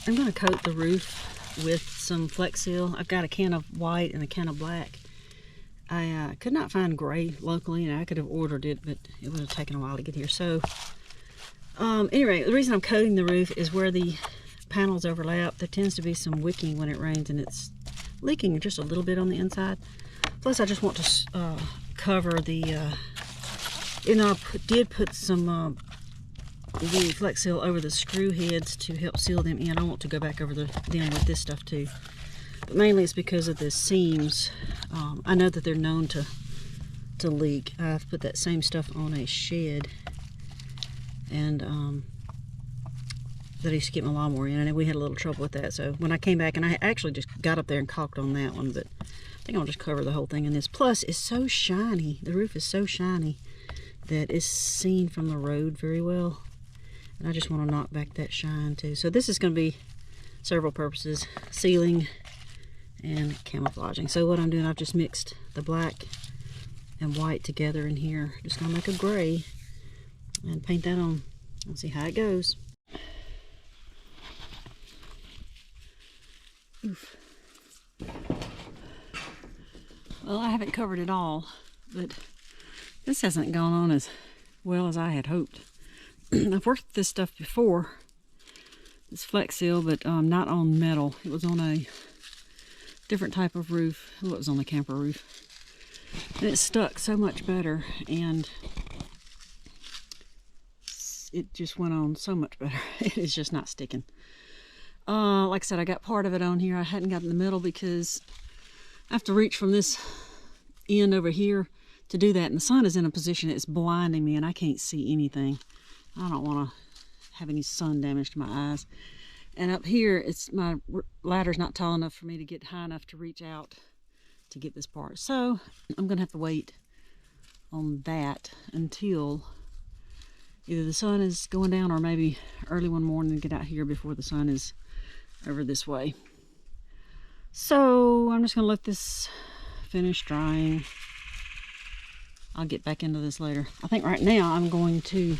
I'm going to coat the roof with some Flex Seal. I've got a can of white and a can of black. I could not find gray locally, and I could have ordered it, but it would have taken a while to get here. So anyway, the reason I'm coating the roof is where the panels overlap. There tends to be some wicking when it rains, and it's leaking just a little bit on the inside. Plus, I just want to cover the, I did put some the Flex Seal over the screw heads to help seal them in. I want to go back over them with this stuff too. But mainly it's because of the seams. I know that they're known to leak. I've put that same stuff on a shed, and that I used to get my lawnmower in, and we had a little trouble with that. So when I came back, and I actually just got up there and caulked on that one, but I think I'll just cover the whole thing in this. Plus, it's so shiny. The roof is so shiny that it's seen from the road very well. And I just want to knock back that shine too. So this is going to be several purposes: sealing and camouflaging. So what I'm doing, I've just mixed the black and white together in here. Just going to make a gray and paint that on. Let's see how it goes. Oof. Well, I haven't covered it all, but this hasn't gone on as well as I had hoped. I've worked with this stuff before, this Flex Seal, but not on metal. It was on a different type of roof. Well, it was on the camper roof. And it stuck so much better, and it just went on so much better. It is just not sticking. Like I said, I got part of it on here. I hadn't got in the middle because I have to reach from this end over here to do that, and the sun is in a position it's blinding me and I can't see anything. I don't want to have any sun damage to my eyes. And up here, my ladder's not tall enough for me to get high enough to reach out to get this part. So I'm gonna have to wait on that until either the sun is going down or maybe early one morning and get out here before the sun is over this way. So I'm just gonna let this finish drying. I'll get back into this later. I think right now I'm going to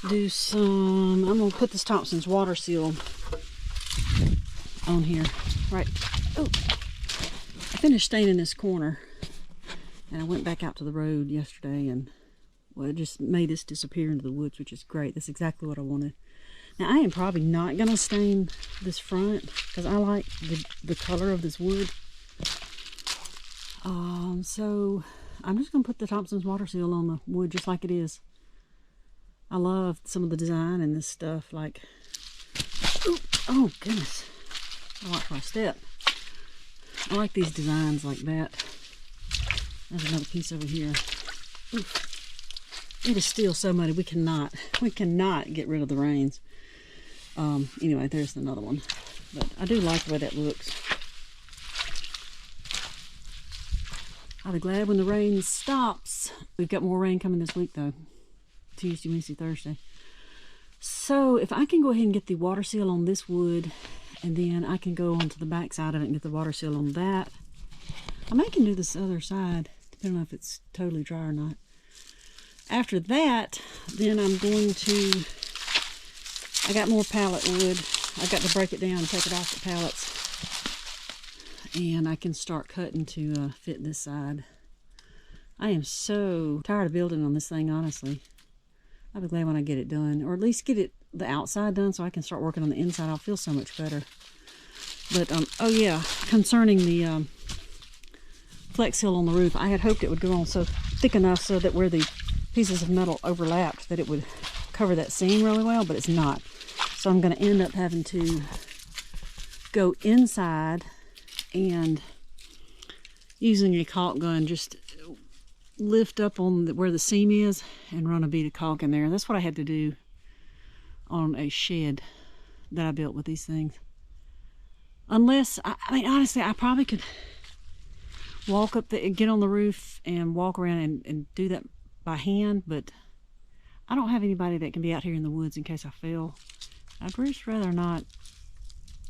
do I'm gonna put this Thompson's water seal on here. Right. Oh, I finished staining this corner, and I went back out to the road yesterday, and well, it just made this disappear into the woods, which is great. That's exactly what I wanted. Now I am probably not gonna stain this front because I like the color of this wood. So I'm just gonna put the Thompson's water seal on the wood just like it is. I love some of the design in this stuff, like, ooh, oh goodness, I watch my step. I like these designs like that. There's another piece over here. Oof. It is still so muddy. We cannot get rid of the rains. Anyway, there's another one. But I do like the way that looks. I'll be glad when the rain stops. We've got more rain coming this week though. Tuesday, Wednesday, Thursday. So if I can go ahead and get the water seal on this wood, and then I can go onto the back side of it and get the water seal on that. I may can do this other side, depending on if it's totally dry or not. After that, then I'm going to, I got more pallet wood. I've got to break it down and take it off the pallets. And I can start cutting to fit this side. I am so tired of building on this thing, honestly. I'll be glad when I get it done, or at least get the outside done so I can start working on the inside. I'll feel so much better. But, oh yeah, concerning the Flex Seal on the roof, I had hoped it would go on so thick enough so that where the pieces of metal overlapped, that it would cover that seam really well, but it's not. So I'm going to end up having to go inside and using a caulk gun, just lift up on where the seam is and run a bead of caulk in there. That's what I had to do on a shed that I built with these things. Unless, I mean, honestly, I probably could walk up, get on the roof and walk around and do that by hand, but I don't have anybody that can be out here in the woods in case I fell. I'd just rather not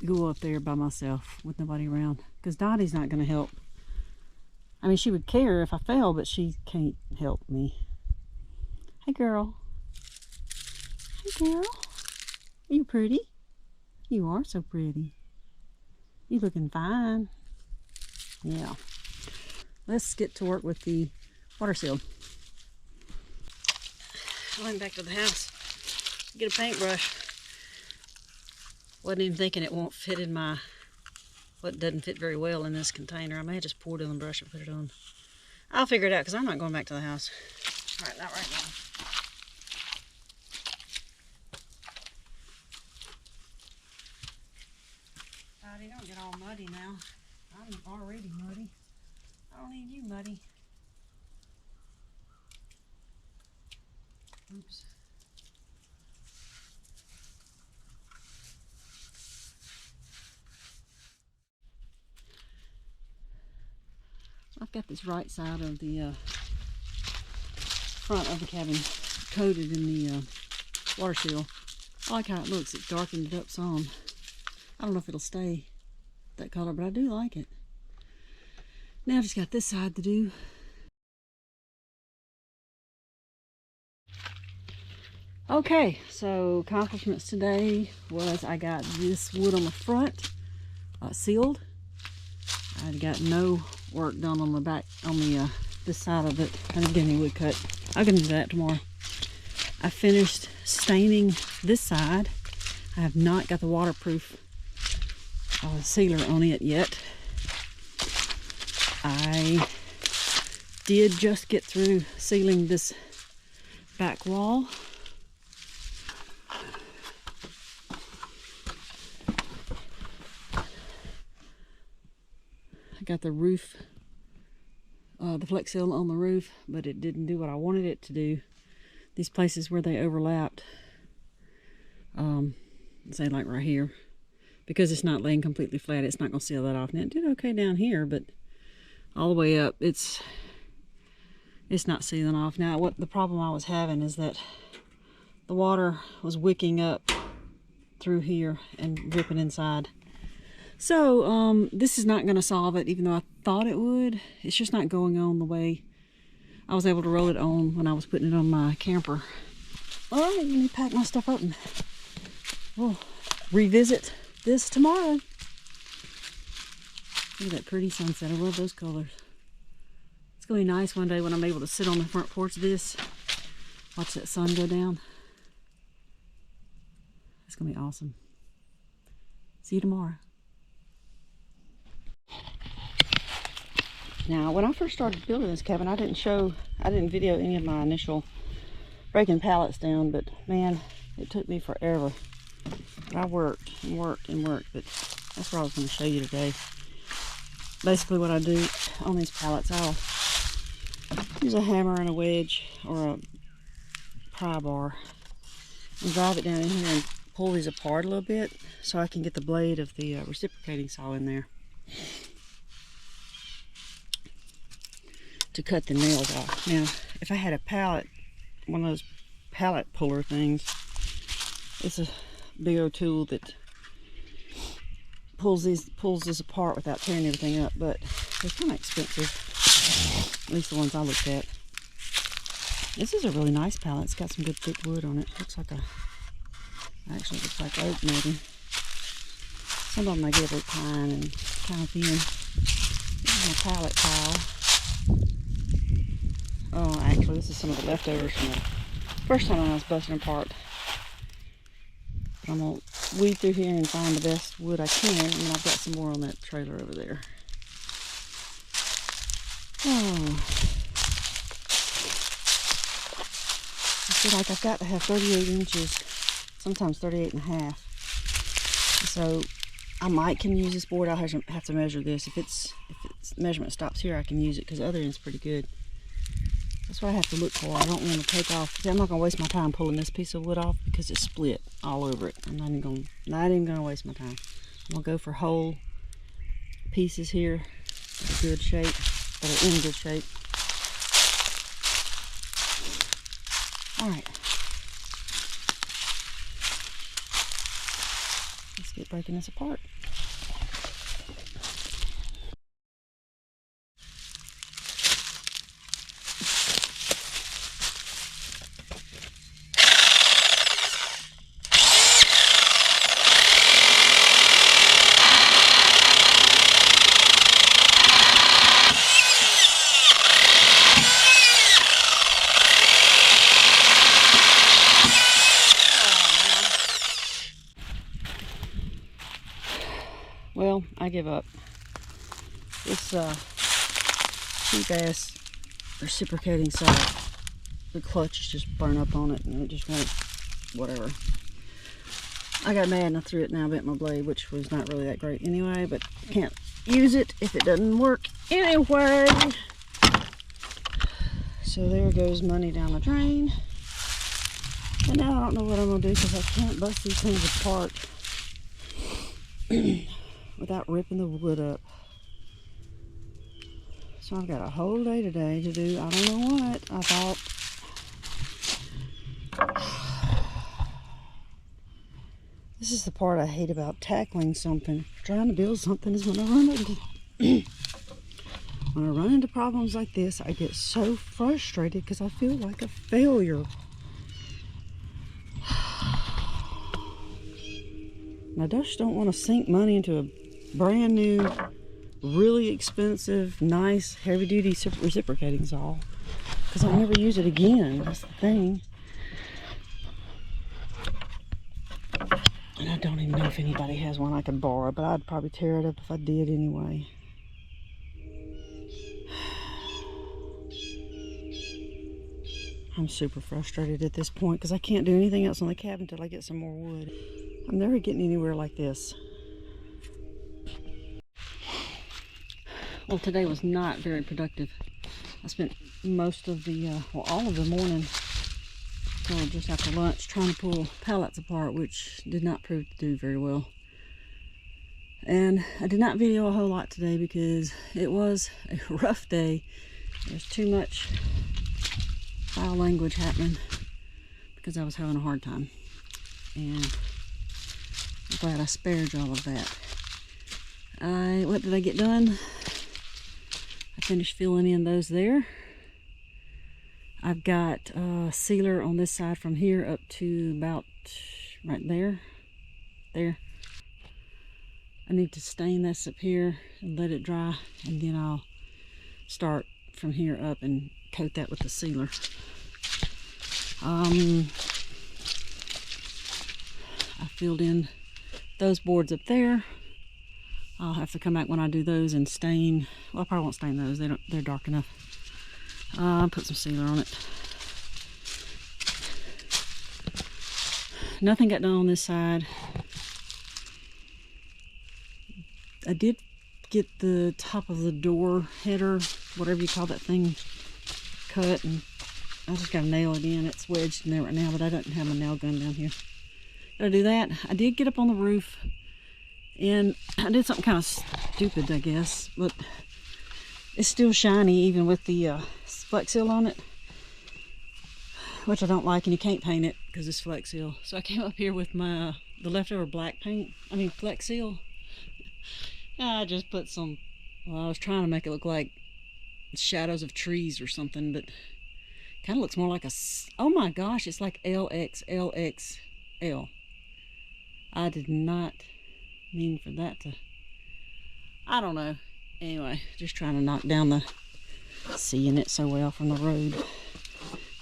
go up there by myself with nobody around, because Dottie's not going to help. I mean, she would care if I fell, but she can't help me. Hey, girl. Hey, girl. Are you pretty? You are so pretty. You looking fine. Yeah. Let's get to work with the water seal. I went back to the house to get a paintbrush. Wasn't even thinking it won't fit in my, well, it doesn't fit very well in this container. I may have just poured it on the brush and put it on. I'll figure it out because I'm not going back to the house. All right, not right now. Buddy, don't get all muddy now. I'm already muddy. I don't need you muddy. Oops. I've got this right side of the front of the cabin coated in the water seal. I like how it looks. It darkened it up some. I don't know if it'll stay that color, but I do like it. Now I just got this side to do. Okay, so accomplishments today was I got this wood on the front sealed. I got no work done on the back, on the this side of it. I didn't get any wood cut. I'm gonna do that tomorrow. I finished staining this side. I have not got the waterproof sealer on it yet. I did just get through sealing this back wall. I got the roof, the Flex Seal on the roof, but it didn't do what I wanted it to do. These places where they overlapped, say like right here, because it's not laying completely flat, it's not going to seal that off. Now it did okay down here, but all the way up, it's not sealing off. Now what the problem I was having is that the water was wicking up through here and dripping inside. So this is not going to solve it, even though I thought it would. It's just not going on the way I was able to roll it on when I was putting it on my camper. All right, let me pack my stuff up and we'll revisit this tomorrow. Look at that pretty sunset. I love those colors. It's going to be nice one day when I'm able to sit on the front porch of this, watch that sun go down. It's going to be awesome. See you tomorrow. Now, when I first started building this cabin, I didn't video any of my initial breaking pallets down, but man, it took me forever. But I worked and worked and worked, but that's what I was going to show you today. Basically what I do on these pallets, I'll use a hammer and a wedge or a pry bar and drive it down in here and pull these apart a little bit so I can get the blade of the reciprocating saw in there to cut the nails off. Now, if I had a pallet, one of those pallet puller things, it's a big old tool that pulls this apart without tearing everything up, but they're kind of expensive, at least the ones I looked at. This is a really nice pallet. It's got some good thick wood on it. Actually looks like oak maybe. Some of them I give are pine and kind of thin. This is my pallet pile. Oh, actually, this is some of the leftovers from the first time I was busting apart. But I'm going to weed through here and find the best wood I can, and then I've got some more on that trailer over there. Oh. I feel like I've got to have 38 inches, sometimes 38 and a half. So I might can use this board. I'll have to measure this. If its measurement stops here, I can use it because the other end's pretty good. That's what I have to look for. I don't want to take off. See, I'm not going to waste my time pulling this piece of wood off because it's split all over it. I'm not even going to waste my time. I'm going to go for whole pieces here that are good shape, that are in good shape. All right. Let's get breaking this apart. I give up. This cheap ass reciprocating saw, the clutch is just burned up on it and it just won't, whatever. I got mad and I threw it and I bent my blade, which was not really that great anyway, but can't use it if it doesn't work anyway. So there goes money down the drain. And now I don't know what I'm going to do because I can't bust these things apart without ripping the wood up. So I've got a whole day today to do I don't know what. I thought this is the part I hate about tackling something. Trying to build something is when I run into when I run into problems like this, I get so frustrated because I feel like a failure. And I just don't want to sink money into a brand new, really expensive, nice, heavy-duty reciprocating saw because I'll never use it again. That's the thing. And I don't even know if anybody has one I could borrow, but I'd probably tear it up if I did anyway. I'm super frustrated at this point because I can't do anything else on the cabin until I get some more wood. I'm never getting anywhere like this. Well, today was not very productive. I spent most of the, well, all of the morning till just after lunch trying to pull pallets apart, which did not prove to do very well. And I did not video a whole lot today because it was a rough day. There's too much foul language happening because I was having a hard time. And I'm glad I spared y'all of that. What did I get done? I finished filling in those there. I've got sealer on this side from here up to about right there. There. I need to stain this up here and let it dry, and then I'll start from here up and coat that with the sealer. I filled in those boards up there. I'll have to come back when I do those and stain. Well, I probably won't stain those. They're dark enough. Put some sealer on it. Nothing got done on this side. I did get the top of the door header, whatever you call that thing, cut, and I just gotta nail it in. It's wedged in there right now, but I don't have my nail gun down here. Gotta do that. I did get up on the roof and I did something kind of stupid, I guess, but it's still shiny even with the Flex Seal on it, which I don't like, and you can't paint it because it's Flex Seal. So I came up here with my the leftover black paint, Flex Seal. I just put some, well, I was trying to make it look like shadows of trees or something, but kind of looks more like a, oh my gosh, it's like LXLXL. I did not mean for that to, I don't know. Anyway, just trying to knock down the seeing it so well from the road.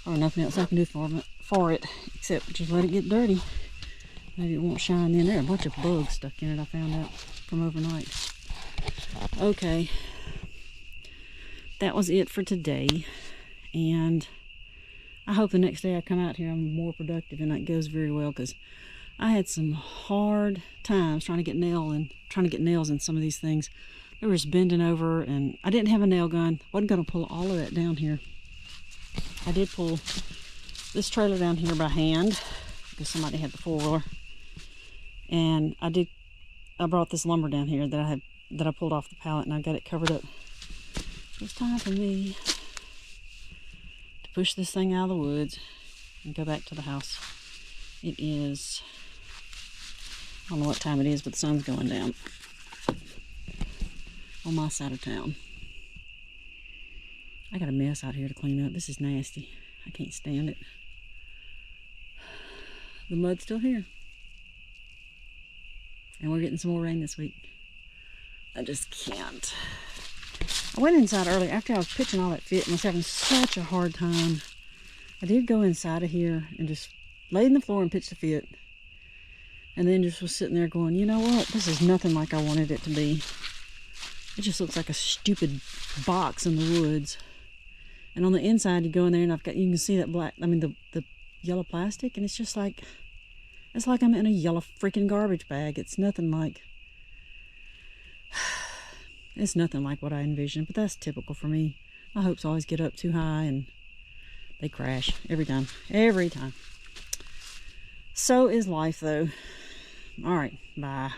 Or nothing else I can do for it except just let it get dirty. Maybe it won't shine in there. A bunch of bugs stuck in it, I found out from overnight. Okay, that was it for today, and I hope the next day I come out here I'm more productive and that goes very well, because I had some hard times trying to get nails in some of these things. They were just bending over, and I didn't have a nail gun. Wasn't going to pull all of that down here. I did pull this trailer down here by hand because somebody had the four-wheeler, and I brought this lumber down here that I pulled off the pallet, and I got it covered up. It's time for me to push this thing out of the woods and go back to the house. It is, I don't know what time it is, but the sun's going down on my side of town. I got a mess out here to clean up. This is nasty. I can't stand it. The mud's still here. And we're getting some more rain this week. I just can't. I went inside early after I was pitching all that fit and was having such a hard time. I did go inside of here and just laid in the floor and pitched the fit. And then just was sitting there going, you know what? This is nothing like I wanted it to be. It just looks like a stupid box in the woods. And on the inside, you go in there and you can see that the yellow plastic, and it's just like, it's like I'm in a yellow freaking garbage bag. It's nothing like what I envisioned, but that's typical for me. My hopes always get up too high and they crash every time. Every time. So is life, though. All right, bye.